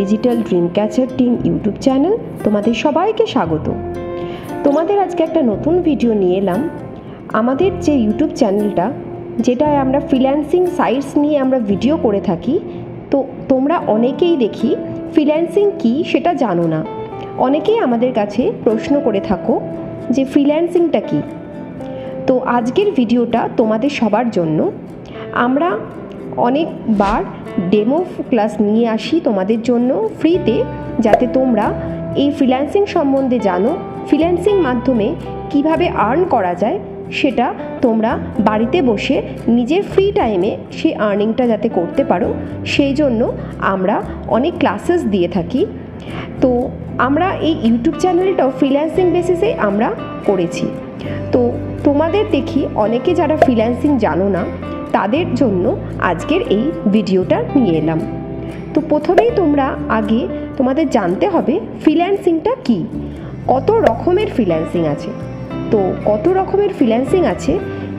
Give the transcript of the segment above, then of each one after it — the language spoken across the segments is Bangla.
Digital dream catcher team YouTube channel তোমাদের সবাইকে স্বাগত। তোমাদের আজকে একটা নতুন ভিডিও নিয়ে এলাম। আমাদের যে ইউটিউব চ্যানেলটা, যেটায় আমরা ফ্রিল্যান্সিং সাইটস নিয়ে আমরা ভিডিও করে থাকি, তো তোমরা অনেকেই দেখি ফ্রিল্যান্সিং কী সেটা জানো না। অনেকেই আমাদের কাছে প্রশ্ন করে থাকো যে ফ্রিল্যান্সিংটা কী। তো আজকের ভিডিওটা তোমাদের সবার জন্য। আমরা অনেকবার ডেমো ক্লাস নিয়ে আসি তোমাদের জন্য ফ্রিতে, যাতে তোমরা এই ফ্রিল্যান্সিং সম্বন্ধে জানো। ফ্রিল্যান্সিং মাধ্যমে কিভাবে আর্ন করা যায় সেটা তোমরা বাড়িতে বসে নিজের ফ্রি টাইমে সেই আর্নিংটা যাতে করতে পারো, সেই জন্য আমরা অনেক ক্লাসেস দিয়ে থাকি। তো আমরা এই ইউটিউব চ্যানেলটাও ফ্রিল্যান্সিং বেসিসে আমরা করেছি। তো তোমাদের দেখি অনেকে যারা ফ্রিল্যান্সিং জানো না, তাদের জন্য আজকের এই ভিডিওটা নিয়ে এলাম। তো প্রথমেই তোমরা আগে তোমাদের জানতে হবে ফ্রিল্যান্সিংটা কী, কত রকমের ফ্রিল্যান্সিং আছে। তো কত রকমের ফ্রিল্যান্সিং আছে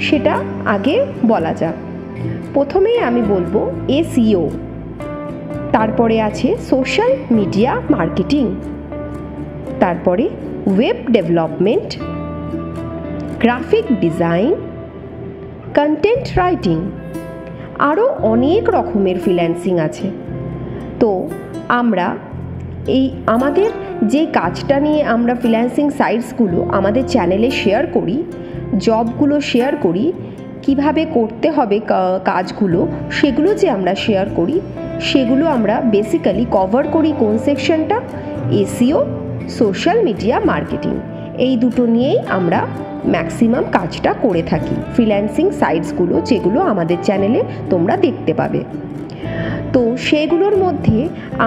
সেটা আগে বলা যাক। প্রথমেই আমি বলবো SEO, তারপরে আছে সোশ্যাল মিডিয়া মার্কেটিং, তারপরে web development, graphic design, content writing, আরও অনেক রকমের ফ্রিল্যান্সিং আছে। তো আমরা আমাদের যে কাজটা নিয়ে আমরা ফ্রিল্যান্সিং সাইটসগুলো আমাদের চ্যানেলে শেয়ার করি, জবগুলো শেয়ার করি, কিভাবে করতে হবে কাজগুলো, সেগুলো যে আমরা শেয়ার করি, সেগুলো আমরা বেসিক্যালি কভার করি কোন সেকশনটা? SEO, সোশ্যাল মিডিয়া মার্কেটিং, এই দুটো নিয়েই আমরা ম্যাক্সিমাম কাজটা করে থাকি ফ্রিল্যান্সিং সাইটসগুলো, যেগুলো আমাদের চ্যানেলে তোমরা দেখতে পাবে। তো সেগুলোর মধ্যে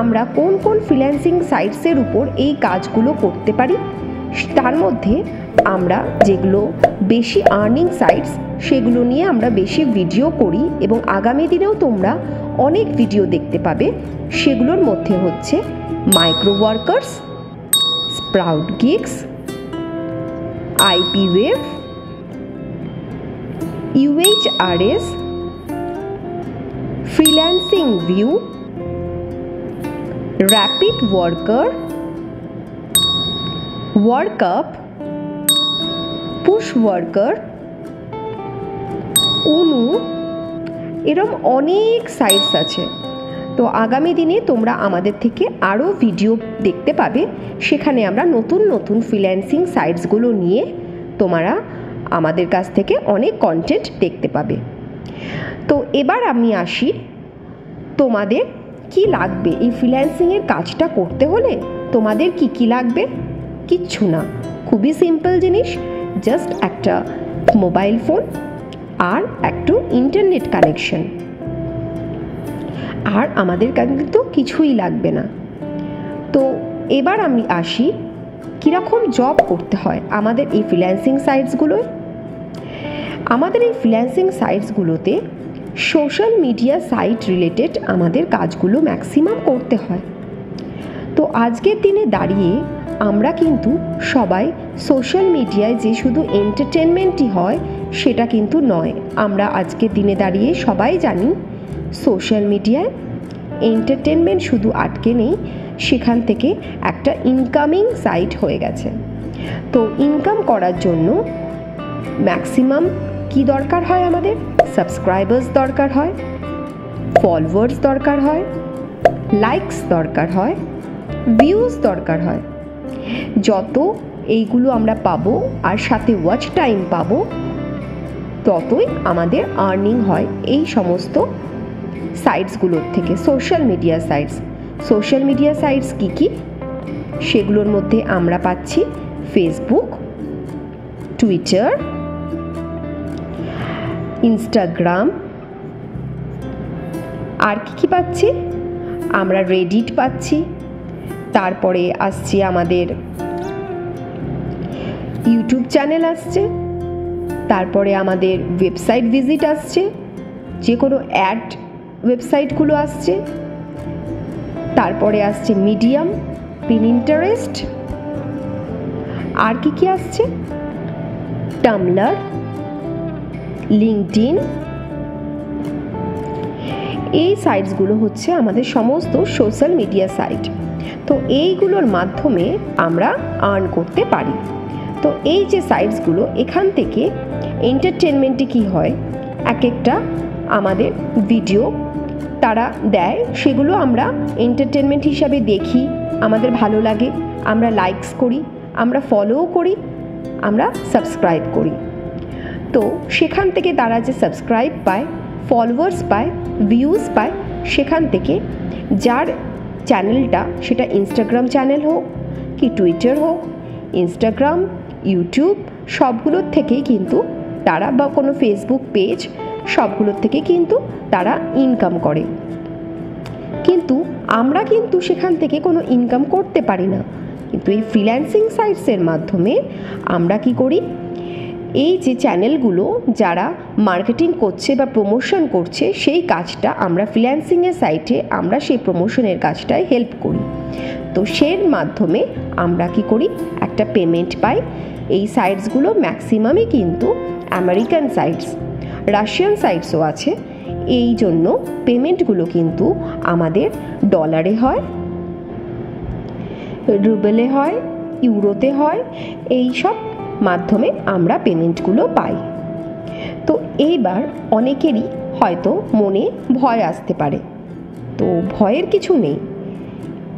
আমরা কোন কোন ফ্রিল্যান্সিং সাইটসের উপর এই কাজগুলো করতে পারি, তার মধ্যে আমরা যেগুলো বেশি আর্নিং সাইটস সেগুলো নিয়ে আমরা বেশি ভিডিও করি এবং আগামী দিনেও তোমরা অনেক ভিডিও দেখতে পাবে। সেগুলোর মধ্যে হচ্ছে micro workers, sprout gigs, IPWave, UHRS, freelancing view, rapid worker, workup, push worker, অনু, এরকম অনেক সাইটস আছে। তো আগামী দিনে তোমরা আমাদের থেকে আরও ভিডিও দেখতে পাবে। সেখানে আমরা নতুন নতুন ফ্রিল্যান্সিং সাইটসগুলো নিয়ে তোমরা আমাদের কাছ থেকে অনেক কন্টেন্ট দেখতে পাবে। তো এবার আমি আসি, তোমাদের কি লাগবে এই ফ্রিল্যান্সিংয়ের কাজটা করতে হলে তোমাদের কি কি লাগবে? কিচ্ছু না, খুবই সিম্পল জিনিস, জাস্ট একটা মোবাইল ফোন আর একটু ইন্টারনেট কানেকশন, আর আমাদের কিন্তু কিছুই লাগবে না। তো এবার আমি আসি কীরকম জব করতে হয় আমাদের এই ফ্রিল্যান্সিং সাইটসগুলোয়। আমাদের এই ফ্রিল্যান্সিং সাইটসগুলোতে সোশ্যাল মিডিয়া সাইট রিলেটেড আমাদের কাজগুলো ম্যাক্সিমাম করতে হয়। তো আজকের দিনে দাঁড়িয়ে আমরা কিন্তু সবাই সোশ্যাল মিডিয়ায় যে শুধু এন্টারটেনমেন্টই হয় সেটা কিন্তু নয়। আমরা আজকের দিনে দাঁড়িয়ে সবাই জানি সোশ্যাল মিডিয়ায় এন্টারটেনমেন্ট শুধু আটকে নেই, সেখান থেকে একটা ইনকামিং সাইট হয়ে গেছে। তো ইনকাম করার জন্য ম্যাক্সিমাম কি দরকার হয়? আমাদের সাবস্ক্রাইবার্স দরকার হয়, ফলোয়ার্স দরকার হয়, লাইকস দরকার হয়, ভিউজ দরকার হয়। যত এইগুলো আমরা পাবো আর সাথে ওয়াচ টাইম পাবো, ততই আমাদের আর্নিং হয় এই সমস্ত সাইটসগুলোর থেকে। সোশ্যাল মিডিয়া সাইটস কী কী? সেগুলোর মধ্যে আমরা পাচ্ছি ফেসবুক, টুইটার, ইনস্টাগ্রাম, আর কি পাচ্ছি আমরা? রেডিট পাচ্ছি, তারপরে আসছে আমাদের ইউটিউব চ্যানেল আসছে, তারপরে আমাদের ওয়েবসাইট ভিজিট আসছে, যে কোনো অ্যাড ওয়েবসাইটগুলো আসছে, তারপরে আসছে মিডিয়াম, পিনিন্টারেস্ট, আর কি আসছে? টামলার, লিঙ্কডইন, এই সাইটসগুলো হচ্ছে আমাদের সমস্ত সোশ্যাল মিডিয়া সাইট। তো এইগুলোর মাধ্যমে আমরা আর্ন করতে পারি। তো এই যে সাইটসগুলো, এখান থেকে এন্টারটেনমেন্টে কি হয়, এক একটা আমাদের ভিডিও তারা দেয়, সেগুলো আমরা এন্টারটেনমেন্ট হিসাবে দেখি, আমাদের ভালো লাগে, আমরা লাইকস করি, আমরা ফলোও করি, আমরা সাবস্ক্রাইব করি। তো সেখান থেকে তারা যে সাবস্ক্রাইব পায়, ফলোয়ার্স পায়, ভিউজ পায়, সেখান থেকে যার চ্যানেলটা, সেটা ইনস্টাগ্রাম চ্যানেল হোক কি টুইটার হোক, ইনস্টাগ্রাম, ইউটিউব, সবগুলোর থেকেই কিন্তু তারা, বা কোনো ফেসবুক পেজ, সবগুলোর থেকে কিন্তু তারা ইনকাম করে। কিন্তু আমরা কিন্তু সেখান থেকে কোনো ইনকাম করতে পারি না। কিন্তু এই ফ্রিল্যান্সিং সাইটসের মাধ্যমে আমরা কি করি, এই যে চ্যানেলগুলো যারা মার্কেটিং করছে বা প্রমোশন করছে, সেই কাজটা আমরা ফ্রিল্যান্সিংয়ের সাইটে আমরা সেই প্রমোশনের কাজটায় হেল্প করি। তো সের মাধ্যমে আমরা কি করি, একটা পেমেন্ট পাই। এই সাইটসগুলো ম্যাক্সিমামই কিন্তু আমেরিকান সাইটস, রাশিয়ান সাইটসও আছে। এই জন্য পেমেন্টগুলো কিন্তু আমাদের ডলারে হয়, রুবেলে হয়, ইউরোতে হয়, এই সব মাধ্যমে আমরা পেমেন্টগুলো পাই। তো এইবার অনেকেরই হয়তো মনে ভয় আসতে পারে। তো ভয়ের কিছু নেই।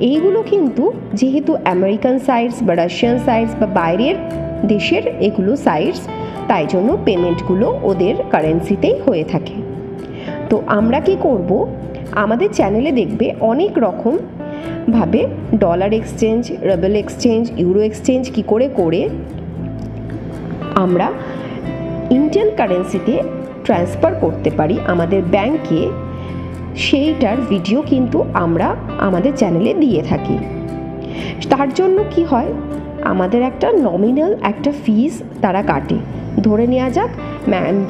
এইগুলো কিন্তু যেহেতু আমেরিকান সাইটস বা রাশিয়ান সাইটস বা বাইরের দেশের এগুলো সাইটস, তাই জন্য পেমেন্টগুলো ওদের কারেন্সিতেই হয়ে থাকে। তো আমরা কি করব, আমাদের চ্যানেলে দেখবে অনেক রকম ভাবে dollar exchange, Rubel exchange, euro exchange কি করে আমরা ইন্ডিয়ান কারেন্সিতে ট্রান্সফার করতে পারি আমাদের ব্যাংকে, সেইটার ভিডিও কিন্তু আমরা আমাদের চ্যানেলে দিয়ে থাকি। তার জন্য কি হয়, আমাদের একটা নমিনাল একটা ফিস তারা কাটে। ধরে নেওয়া যাক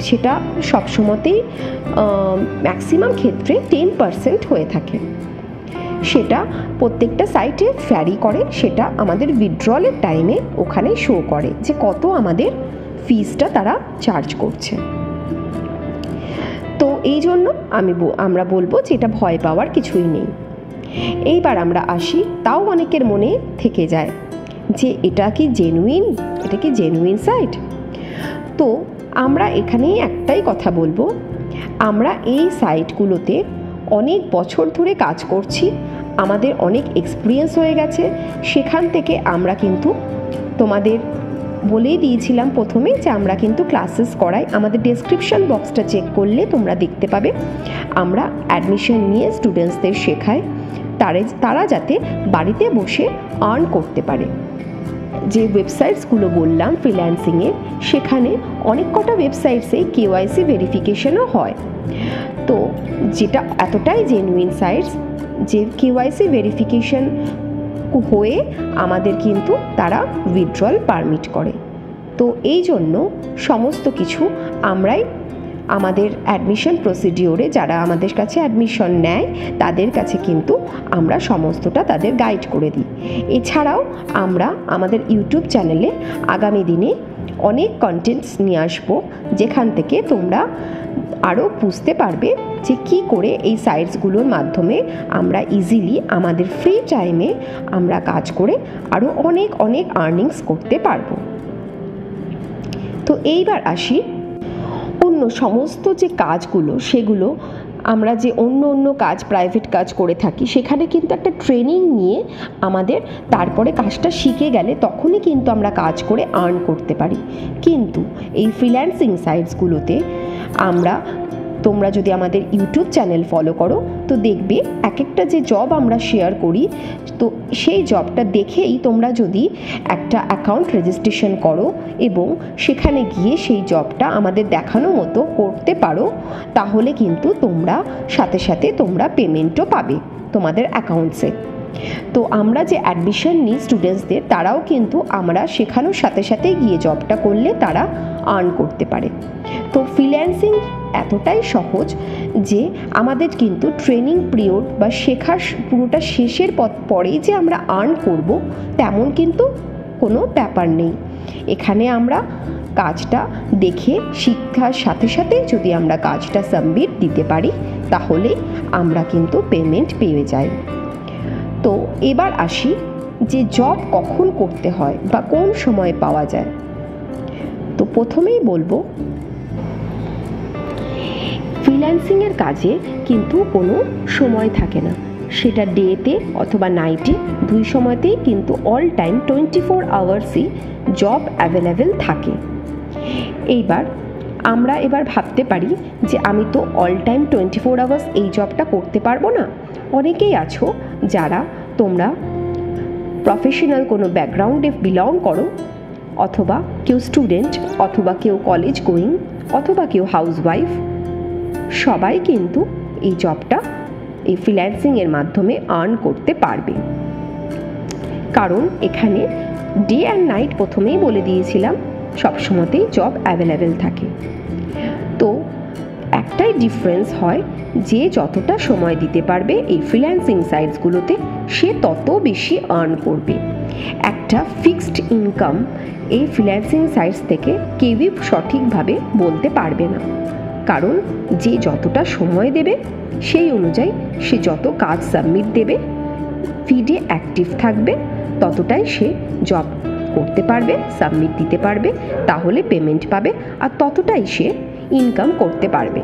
সেটা সবসময়তেই ম্যাক্সিমাম ক্ষেত্রে 10% হয়ে থাকে। সেটা প্রত্যেকটা সাইটে ভ্যারি করে, সেটা আমাদের উইথড্রলের টাইমে ওখানে শো করে যে কত আমাদের ফিসটা তারা চার্জ করছে। তো এই জন্য আমরা বলবো যে এটা ভয় পাওয়ার কিছুই নেই। এইবার আমরা আসি, তাও অনেকের মনে থেকে যায় যে এটা কি জেনুইন, এটা কি জেনুইন সাইট। তো আমরা এখানেই একটাই কথা বলবো, আমরা এই সাইটগুলোতে অনেক বছর ধরে কাজ করছি, আমাদের অনেক এক্সপিরিয়েন্স হয়ে গেছে। সেখান থেকে আমরা কিন্তু তোমাদের বলেই দিয়েছিলাম প্রথমে যে আমরা কিন্তু ক্লাসেস করাই। আমাদের ডেসক্রিপশন বক্সটা চেক করলে তোমরা দেখতে পাবে আমরা অ্যাডমিশন নিয়ে স্টুডেন্টসদের শেখাই, তারা যাতে বাড়িতে বসে আর্ন করতে পারে। যে ওয়েবসাইটসগুলো বললাম ফ্রিল্যান্সিংয়ের, সেখানে অনেক কটা ওয়েবসাইটসে KYC ভেরিফিকেশনও হয়। তো যেটা এতটাই জেনুইন সাইটস যে KYC ভেরিফিকেশন হয়ে আমাদের কিন্তু তারা উইথড্রল পারমিট করে। তো এই জন্য সমস্ত কিছু আমরাই আমাদের অ্যাডমিশন প্রসিডিওরে যারা আমাদের কাছে অ্যাডমিশন নেয় তাদের কাছে কিন্তু আমরা সমস্তটা তাদের গাইড করে দিই। এছাড়াও আমরা আমাদের ইউটিউব চ্যানেলে আগামী দিনে অনেক কন্টেন্টস নিয়ে আসবো, যেখান থেকে তোমরা আরও বুঝতে পারবে যে কী করে এই সাইটসগুলোর মাধ্যমে আমরা ইজিলি আমাদের ফ্রি টাইমে আমরা কাজ করে আরও অনেক অনেক আর্নিংস করতে পারবো। তো এইবার আসি অন্য সমস্ত যে কাজগুলো, সেগুলো আমরা যে অন্য কাজ, প্রাইভেট কাজ করে থাকি, সেখানে কিন্তু একটা ট্রেনিং নিয়ে আমাদের তারপরে কাজটা শিখে গেলে তখনই কিন্তু আমরা কাজ করে আর্ন করতে পারি। কিন্তু এই ফ্রিল্যান্সিং সাইটসগুলোতে তোমরা যদি আমাদের ইউটিউব চ্যানেল ফলো করো তো দেখবে এক একটা যে জব আমরা শেয়ার করি, তো সেই জবটা দেখেই তোমরা যদি একটা অ্যাকাউন্ট রেজিস্ট্রেশন করো এবং সেখানে গিয়ে সেই জবটা আমাদের দেখানো মতো করতে পারো, তাহলে কিন্তু তোমরা সাথে সাথে তোমরা পেমেন্টও পাবে তোমাদের অ্যাকাউন্টসে। তো আমরা যে অ্যাডমিশন নিই স্টুডেন্টসদের, তারাও কিন্তু আমরা শেখানোর সাথে সাথে গিয়ে জবটা করলে তারা আর্ন করতে পারে। তো ফ্রিল্যান্সিং এতটাই সহজ যে আমাদের কিন্তু ট্রেনিং পিরিয়ড বা শেখার পুরোটা শেষের পরেই যে আমরা আর্ন করব তেমন কিন্তু কোনো ব্যাপার নেই। এখানে আমরা কাজটা দেখে শিক্ষার সাথে সাথে যদি আমরা কাজটা সাবমিট দিতে পারি তাহলে আমরা কিন্তু পেমেন্ট পেয়ে যাই। তো এবার আসি যে জব কখন করতে হয় বা কোন সময় পাওয়া যায়। তো প্রথমেই বলবো, ফ্রিল্যান্সিংয়ের কাজে কিন্তু কোনো সময় থাকে না, সেটা ডেতে অথবা নাইটে, দুই সময়তেই কিন্তু অল টাইম 24 আওয়ার্সই জব অ্যাভেলেবেল থাকে। আমরা ভাবতে পারি যে আমি তো অল টাইম 24 আওয়ার্স এই জবটা করতে পারবো না। অনেকেই আছো যারা তোমরা প্রফেশনাল কোনো ব্যাকগ্রাউন্ডে বিলং করো, অথবা কেউ স্টুডেন্ট, অথবা কেউ কলেজ গোয়িং, অথবা কেউ হাউসওয়াইফ, সবাই কিন্তু এই জবটা এই ফ্রিল্যান্সিংয়ের মাধ্যমে আর্ন করতে পারবে। কারণ এখানে ডে অ্যান্ড নাইট প্রথমেই বলে দিয়েছিলাম সবসময়তেই জব অ্যাভেলেবেল থাকে। তো একটাই ডিফারেন্স হয়, যে যতটা সময় দিতে পারবে এই ফ্রিল্যান্সিং সাইটসগুলোতে সে তত বেশি আর্ন করবে। একটা ফিক্সড ইনকাম এই ফ্রিল্যান্সিং সাইটস থেকে কেউই সঠিকভাবে বলতে পারবে না, কারণ যে যতটা সময় দেবে সেই অনুযায়ী সে যত কাজ সাবমিট দেবে, ফিডে অ্যাক্টিভ থাকবে, ততটাই সে জব করতে পারবে, সাবমিট দিতে পারবে, তাহলে পেমেন্ট পাবে, আর ততটাই সে ইনকাম করতে পারবে।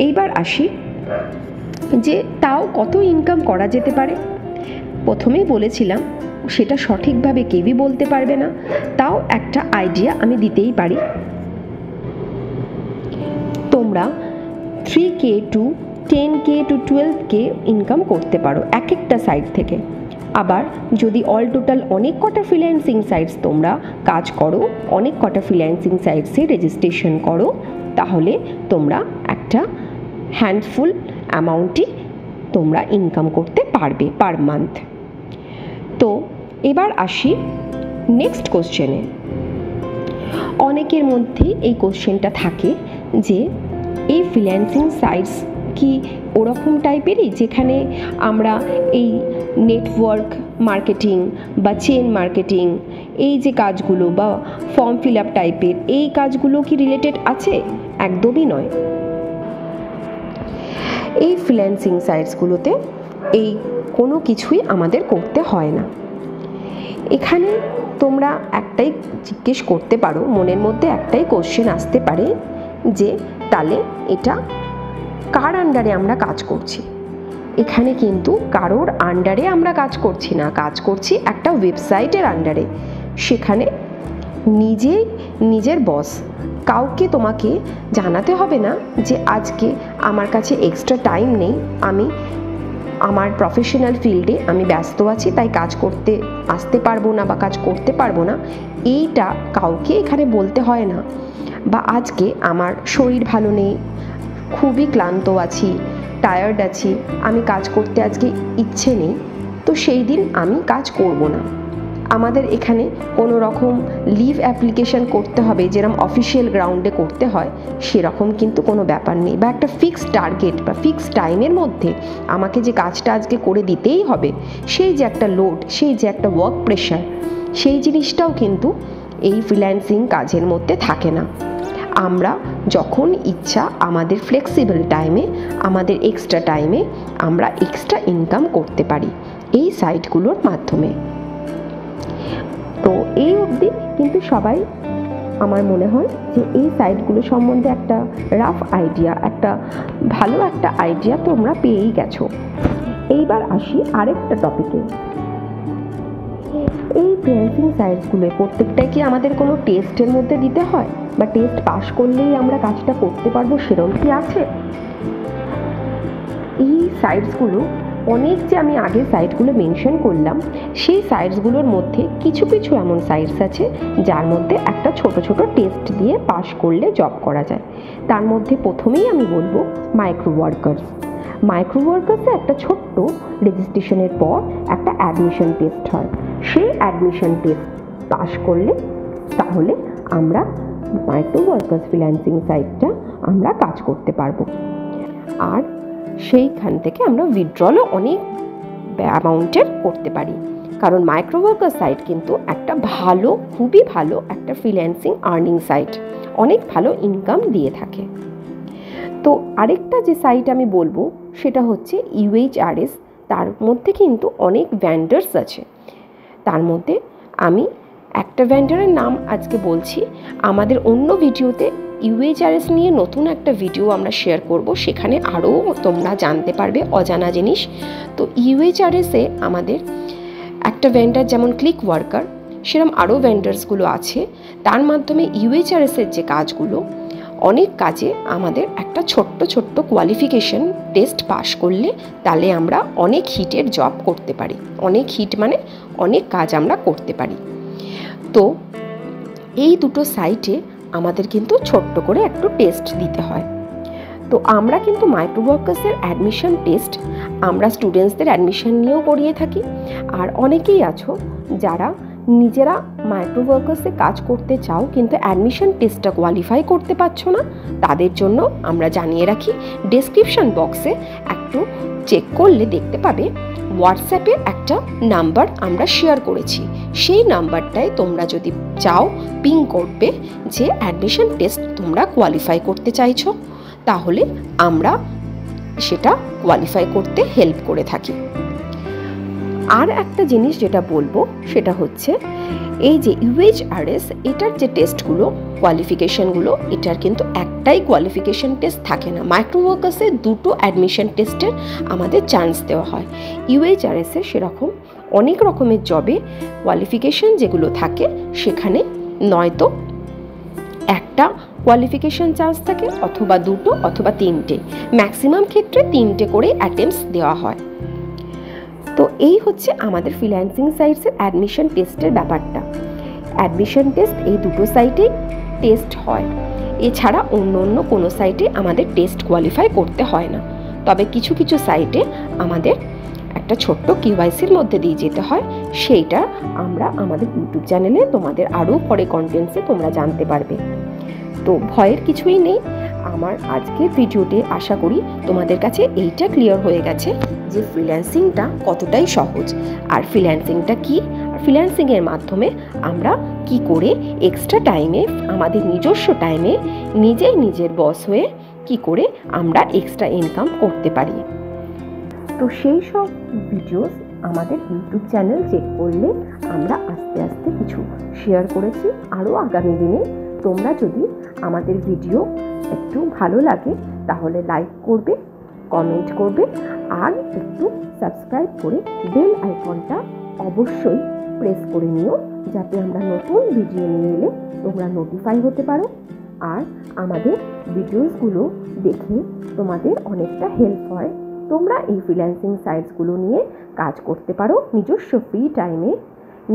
এইবার আসি যে তাও কত ইনকাম করা যেতে পারে। প্রথমেই বলেছিলাম সেটা সঠিকভাবে কেউই বলতে পারবে না, তাও একটা আইডিয়া আমি দিতেই পারি। তোমরা 3K to 10K to 12K income করতে পারো এক একটা সাইট থেকে। আবার যদি অল টোটাল অনেক কটা ফ্রিল্যান্সিং সাইটস তোমরা কাজ করো, অনেক কটা ফ্রিল্যান্সিং সাইটসে রেজিস্ট্রেশন করো, তাহলে তোমরা একটা হ্যান্ডফুল অ্যামাউন্টই তোমরা ইনকাম করতে পারবে পার মান্থ। তো এবার আসি নেক্সট কোশ্চেনে। অনেকের মধ্যে এই কোশ্চেনটা থাকে যে এই ফ্রিল্যান্সিং সাইটস কি ওরকম টাইপেরই যেখানে আমরা এই নেটওয়ার্ক মার্কেটিং বা চেন মার্কেটিং এই যে কাজগুলো বা ফর্ম ফিল আপ টাইপের এই কাজগুলো কি রিলেটেড আছে? একদমই নয়। এই ফ্রিল্যান্সিং সাইটসগুলোতে এই কোনো কিছুই আমাদের করতে হয় না। এখানে তোমরা একটাই জিজ্ঞেস করতে পারো, মনের মধ্যে একটাই কোশ্চেন আসতে পারে যে তাহলে এটা কার আন্ডারে আমরা কাজ করছি? এখানে কিন্তু কারোর আন্ডারে আমরা কাজ করছি না, কাজ করছি একটা ওয়েবসাইটের আন্ডারে। সেখানে নিজের বস, কাউকে তোমাকে জানাতে হবে না যে আজকে আমার কাছে এক্সট্রা টাইম নেই, আমি আমার প্রফেশনাল ফিল্ডে আমি ব্যস্ত আছি, তাই কাজ করতে আসতে পারবো না বা কাজ করতে পারবো না, এইটা কাউকে এখানে বলতে হয় না। বা আজকে আমার শরীর ভালো নেই, খুবই ক্লান্ত আছি, টায়ার্ড আছি, আমি কাজ করতে আজকে ইচ্ছে নেই, তো সেই দিন আমি কাজ করব না। আমাদের এখানে কোনো রকম লিভ অ্যাপ্লিকেশন করতে হবে যেরকম অফিসিয়াল গ্রাউন্ডে করতে হয়, সেরকম কিন্তু কোনো ব্যাপার নেই। বা একটা ফিক্সড টার্গেট বা ফিক্সড টাইমের মধ্যে আমাকে যে কাজটা আজকে করে দিতেই হবে, সেই যে একটা লোড, সেই যে একটা ওয়ার্ক প্রেশার, সেই জিনিসটাও কিন্তু এই ফ্রিল্যান্সিং কাজের মধ্যে থাকে না। আমরা যখন ইচ্ছা আমাদের ফ্লেক্সিবল টাইমে, আমাদের এক্সট্রা টাইমে আমরা এক্সট্রা ইনকাম করতে পারি এই সাইটগুলোর মাধ্যমে। তো এই অবধি কিন্তু সবাই আমার মনে হয় যে এই সাইটগুলো সম্বন্ধে একটা রাফ আইডিয়া, একটা ভালো একটা আইডিয়া তোমরা পেয়েই গেছো। এইবার আসি আরেকটা টপিকে। এই ফ্রিল্যান্সিং সাইটসগুলোয় প্রত্যেকটাই কি আমাদের কোনো টেস্টের মধ্যে দিতে হয় বা টেস্ট পাস করলেই আমরা কাজটা করতে পারবো, সেরকম কি আছে? এই সাইটসগুলো অনেক, যে আমি আগে সাইটগুলো মেনশন করলাম, সেই সাইটসগুলোর মধ্যে কিছু কিছু এমন সাইটস আছে যার মধ্যে একটা ছোট ছোট টেস্ট দিয়ে পাস করলে জব করা যায়। তার মধ্যে প্রথমেই আমি বলবো মাইক্রো ওয়ার্কার্স। মাইক্রো ওয়ার্কার্সে একটা ছোট্ট রেজিস্ট্রেশনের পর একটা অ্যাডমিশন টেস্ট হয়। সেই অ্যাডমিশন টেস্ট পাস করলে তাহলে আমরা মাইক্রো ওয়ার্কার্স ফ্রিল্যান্সিং সাইটটা আমরা কাজ করতে পারবো। আর সেইখান থেকে আমরা উইথড্রলও অনেক অ্যামাউন্টের করতে পারি, কারণ মাইক্রো ওয়ার্কার সাইট কিন্তু একটা ভালো, খুবই ভালো একটা ফ্রিল্যান্সিং আর্নিং সাইট, অনেক ভালো ইনকাম দিয়ে থাকে। তো আরেকটা যে সাইট আমি বলবো সেটা হচ্ছে UHRS। তার মধ্যে কিন্তু অনেক ভেন্ডার্স আছে। তার মধ্যে আমি একটা ভেন্ডারের নাম আজকে বলছি, আমাদের অন্য ভিডিওতে UHRS নিয়ে নতুন একটা ভিডিও আমরা শেয়ার করব, সেখানে আরও তোমরা জানতে পারবে অজানা জিনিস। তো UHRS-এ আমাদের একটা ভেন্ডার যেমন ক্লিক ওয়ার্কার, সেরকম আরও ভেন্ডার্সগুলো আছে। তার মাধ্যমে UHRS-এর যে কাজগুলো, অনেক কাজে আমাদের একটা ছোট্ট ছোট্ট কোয়ালিফিকেশন টেস্ট পাস করলে তাহলে আমরা অনেক হিটের জব করতে পারি। অনেক হিট মানে অনেক কাজ আমরা করতে পারি। তো এই দুটো সাইটে আমাদের কিন্তু ছোট্ট করে একটু টেস্ট দিতে হয়। তো আমরা কিন্তু মাইক্রো ওয়ার্কার্সের অ্যাডমিশন টেস্ট আমরা স্টুডেন্টসদের অ্যাডমিশন নিয়েও করিয়ে থাকি। আর অনেকেই আছো যারা নিজেরা মাইক্রো ওয়ার্কার্সে কাজ করতে চাও কিন্তু অ্যাডমিশন টেস্টটা কোয়ালিফাই করতে পারছো না, তাদের জন্য আমরা জানিয়ে রাখি, ডেসক্রিপশন বক্সে একটু চেক করলে দেখতে পাবে হোয়াটসঅ্যাপে একটা নাম্বার আমরা শেয়ার করেছি। সেই নাম্বারটায় তোমরা যদি চাও পিং করবে যে অ্যাডমিশন টেস্ট তোমরা কোয়ালিফাই করতে চাইছো, তাহলে আমরা সেটা কোয়ালিফাই করতে হেল্প করে থাকি। আর একটা জিনিস যেটা বলবো সেটা হচ্ছে এই যে UHRS, এটার যে টেস্টগুলো, কোয়ালিফিকেশনগুলো, এটার কিন্তু একটাই কোয়ালিফিকেশন টেস্ট থাকে না। মাইক্রো ওয়ার্কার্সে দুটো অ্যাডমিশন টেস্টের আমাদের চান্স দেওয়া হয়। UHRS-এ সেরকম অনেক রকমের জবে কোয়ালিফিকেশন যেগুলো থাকে সেখানে নয়তো একটা কোয়ালিফিকেশন চান্স থাকে, অথবা দুটো অথবা তিনটে, ম্যাক্সিমাম ক্ষেত্রে তিনটে করে অ্যাটেম্পটস দেওয়া হয়। তো এই হচ্ছে আমাদের ফ্রিল্যান্সিং সাইটসের অ্যাডমিশন টেস্টের ব্যাপারটা। অ্যাডমিশন টেস্ট এই দুটো সাইটেই টেস্ট হয়, এছাড়া অন্য অন্য কোনো সাইটে আমাদের টেস্ট কোয়ালিফাই করতে হয় না। তবে কিছু কিছু সাইটে আমাদের একটা ছোট্ট KYC-র মধ্যে দিয়ে যেতে হয়, সেইটা আমরা আমাদের ইউটিউব চ্যানেলে তোমাদের আরও পরে কন্টেন্টসে তোমরা জানতে পারবে। তো ভয়ের কিছুই নেই। আমার আজকের ভিডিওতে আশা করি তোমাদের কাছে এইটা ক্লিয়ার হয়ে গেছে যে ফ্রিল্যান্সিংটা কতটাই সহজ, আর ফ্রিল্যান্সিংটা কি, আর ফ্রিল্যান্সিংয়ের মাধ্যমে আমরা কি করে এক্সট্রা টাইমে, আমাদের নিজস্ব টাইমে নিজের বস হয়ে কি করে আমরা এক্সট্রা ইনকাম করতে পারি। তো সেই সব ভিডিওস আমাদের ইউটিউব চ্যানেল চেক করলে আমরা আস্তে আস্তে কিছু শেয়ার করেছি। আরও আগামী দিনে তোমরা যদি আমাদের ভিডিও একটু ভালো লাগে তাহলে লাইক করবে, কমেন্ট করবে, আর একটু সাবস্ক্রাইব করে বেল আইকনটা অবশ্যই প্রেস করে নিও, যাতে আমরা নতুন ভিডিও নিয়ে এলে তোমরা নোটিফাই হতে পারো, আর আমাদের ভিডিওসগুলো দেখে তোমাদের অনেকটা হেল্প হয়। তোমরা এই ফ্রিল্যান্সিং সাইটসগুলো নিয়ে কাজ করতে পারো নিজস্ব ফ্রি টাইমে,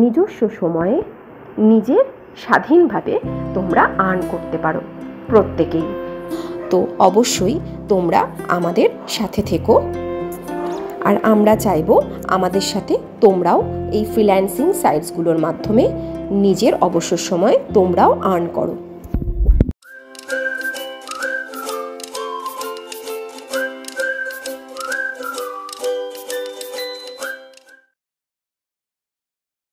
নিজস্ব সময়ে, নিজের স্বাধীনভাবে তোমরা আর্ন করতে পারো প্রত্যেকেই। তো অবশ্যই তোমরা আমাদের সাথে থেকো, আর আমরা চাইবো আমাদের সাথে তোমরাও এই ফ্রিল্যান্সিং সাইটসগুলোর মাধ্যমে নিজের অবসর সময় তোমরাও আর্ন করো।